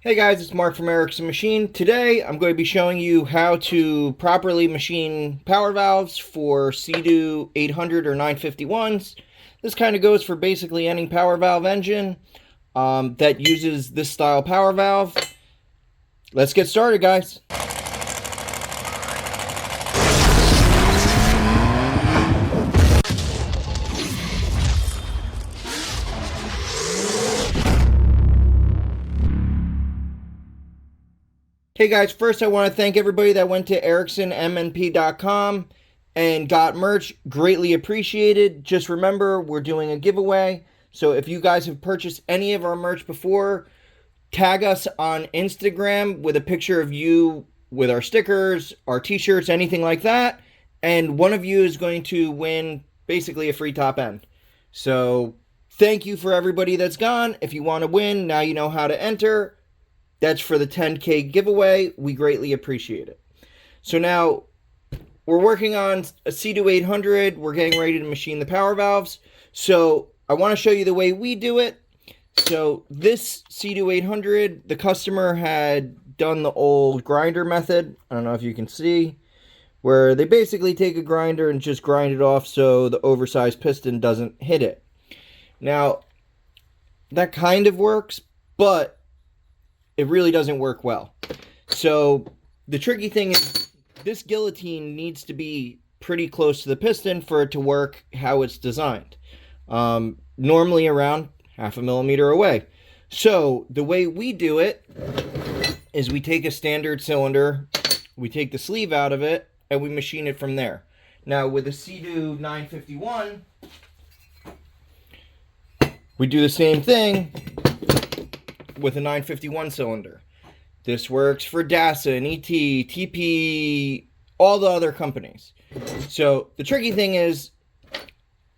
Hey guys, it's Mark from Erickson Machine. Today I'm going to be showing you how to properly machine power valves for Seadoo 800 or 951s. This kind of goes for basically any power valve engine that uses this style power valve. Let's get started, guys. Hey guys, first I want to thank everybody that went to ericksonmnp.com and got merch. Greatly appreciated. Just remember, we're doing a giveaway. So if you guys have purchased any of our merch before, tag us on Instagram with a picture of you with our stickers, our t-shirts, anything like that. And one of you is going to win basically a free top end. So thank you for everybody that's gone. If you want to win, now you know how to enter. That's for the 10K giveaway. We greatly appreciate it. So now we're working on a Seadoo 800. We're getting ready to machine the power valves. So I want to show you the way we do it. So this Seadoo 800, the customer had done the old grinder method. I don't know if you can see, where they basically take a grinder and just grind it off so the oversized piston doesn't hit it. Now, that kind of works, but it really doesn't work well. So the tricky thing is this guillotine needs to be pretty close to the piston for it to work how it's designed. Normally around 0.5 millimeter away. So the way we do it is we take a standard cylinder, we take the sleeve out of it, and we machine it from there. Now with a Seadoo 951, we do the same thing with a 951 cylinder. This works for DASA and ET, TP, all the other companies. So the tricky thing is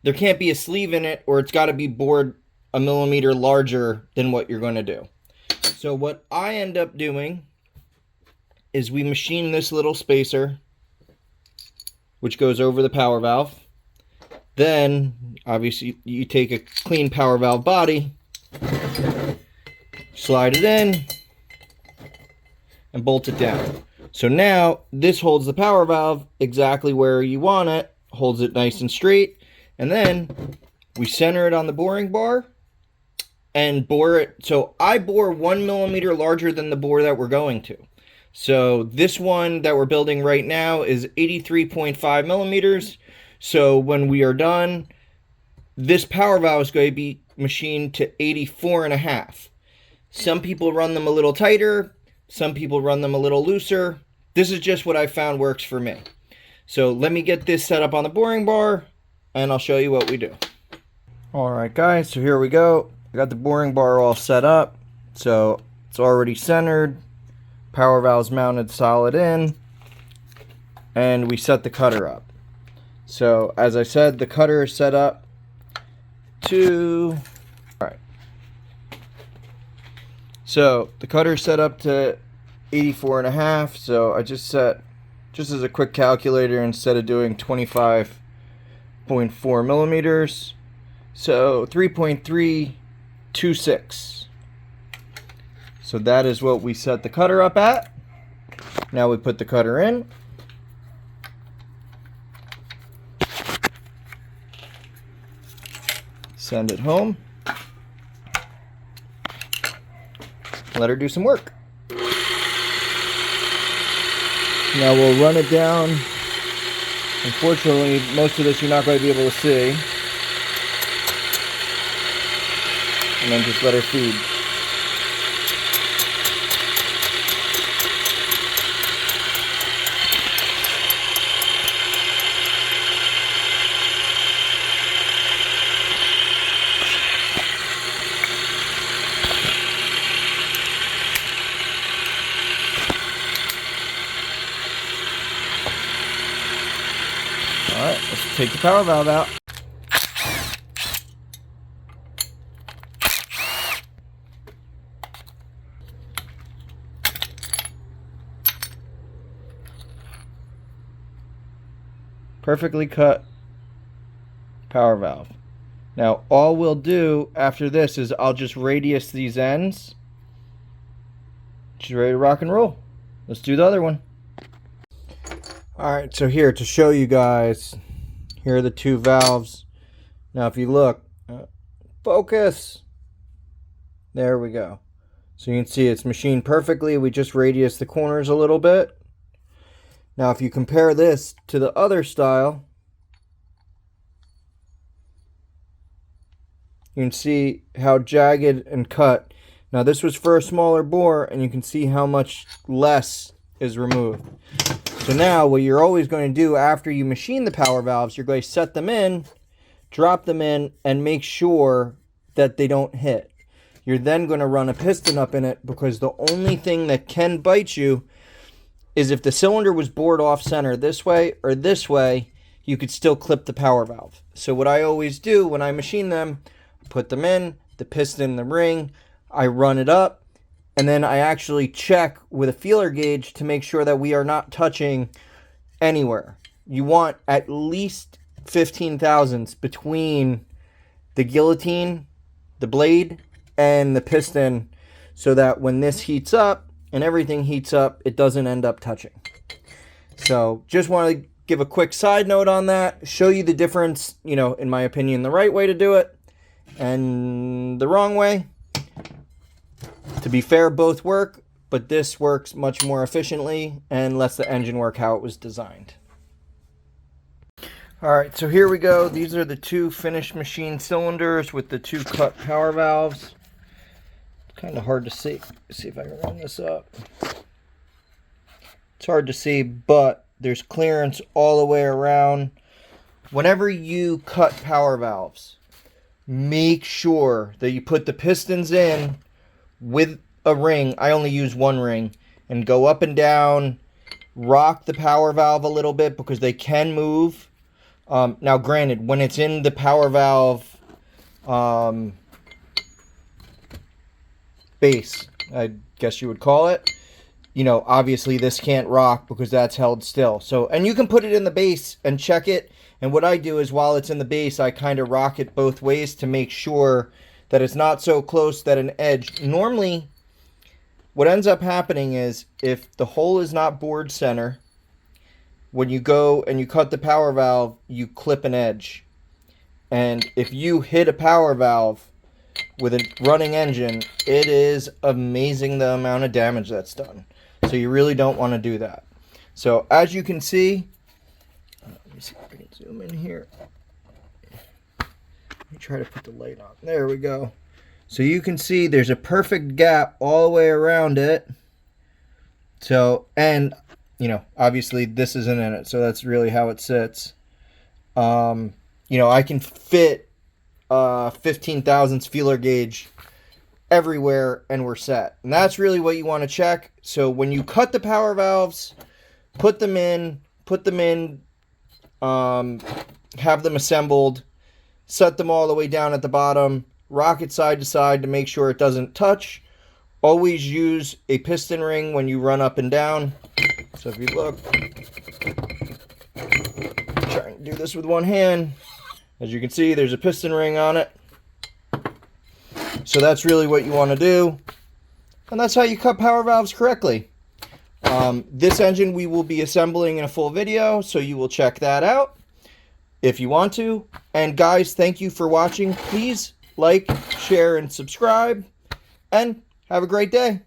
there can't be a sleeve in it, or it's got to be bored 1 millimeter larger than what you're going to do. So what I end up doing is we machine this little spacer, which goes over the power valve. Then obviously you take a clean power valve body, slide it in, and bolt it down. So now this holds the power valve exactly where you want it, holds it nice and straight, and then we center it on the boring bar and bore it. So I bore 1 millimeter larger than the bore that we're going to. So this one that we're building right now is 83.5 millimeters. So when we are done, this power valve is going to be machined to 84.5. Some people run them a little tighter. Some people run them a little looser. This is just what I found works for me. So let me get this set up on the boring bar, and I'll show you what we do. Alright guys, so here we go. I got the boring bar all set up. So it's already centered. Power valve's mounted solid in. And we set the cutter up. So as I said, the cutter is set up to... Alright. So the cutter set up to 84.5. So I just set, just as a quick calculator, instead of doing 25.4 millimeters, so 3.326. So that is what we set the cutter up at. Now we put the cutter in. Send it home. Let her do some work. Now we'll run it down. Unfortunately, most of this you're not going to be able to see. And then just let her feed. Alright, let's take the power valve out. Perfectly cut power valve. Now all we'll do after this is I'll just radius these ends She's ready to rock and roll. Let's do the other one. Alright, so here to show you guys, here are the two valves. Now if you look, focus. There we go. So you can see it's machined perfectly. We just radius the corners a little bit. Now if you compare this to the other style, you can see how jagged and cut. Now this was for a smaller bore, and you can see how much less is removed. So now what you're always going to do after you machine the power valves, you're going to set them in, drop them in, and make sure that they don't hit. You're then going to run a piston up in it, because the only thing that can bite you is if the cylinder was bored off center this way or this way, you could still clip the power valve. So what I always do when I machine them, put them in, the piston in the ring, I run it up, and then I actually check with a feeler gauge to make sure that we are not touching anywhere. You want at least 15 thousandths between the guillotine, the blade, and the piston, so that when this heats up and everything heats up, it doesn't end up touching. So just want to give a quick side note on that, show you the difference, you know, in my opinion, the right way to do it and the wrong way. To be fair, both work, but this works much more efficiently and lets the engine work how it was designed. Alright, so here we go. These are the two finished machine cylinders with the two cut power valves. Kind of hard to see. See if I can run this up. It's hard to see, but there's clearance all the way around. Whenever you cut power valves, make sure that you put the pistons in with a ring. I only use one ring, and go up and down, rock the power valve a little bit because they can move. Now granted, when it's in the power valve base, I guess you would call it, you know, obviously this can't rock because that's held still. So, and you can put it in the base and check it, and what I do is while it's in the base, I kind of rock it both ways to make sure that it's not so close that an edge. Normally what ends up happening is if the hole is not bored center, when you go and you cut the power valve, you clip an edge. And if you hit a power valve with a running engine, it is amazing the amount of damage that's done. So you really don't want to do that. So as you can see, let me see if I can zoom in here. Let me try to put the light on. There we go. So you can see there's a perfect gap all the way around it. So, and you know, obviously this isn't in it, so that's really how it sits. You know, I can fit 15 thousandths feeler gauge everywhere and we're set. And that's really what you want to check. So when you cut the power valves, put them in, have them assembled, set them all the way down at the bottom, rock it side to side to make sure it doesn't touch. Always use a piston ring when you run up and down. So if you look, try and do this with one hand. As you can see, there's a piston ring on it. So that's really what you want to do. And that's how you cut power valves correctly. This engine we will be assembling in a full video, so you will check that out if you want to. And guys, thank you for watching. Please like, share, and subscribe. And have a great day.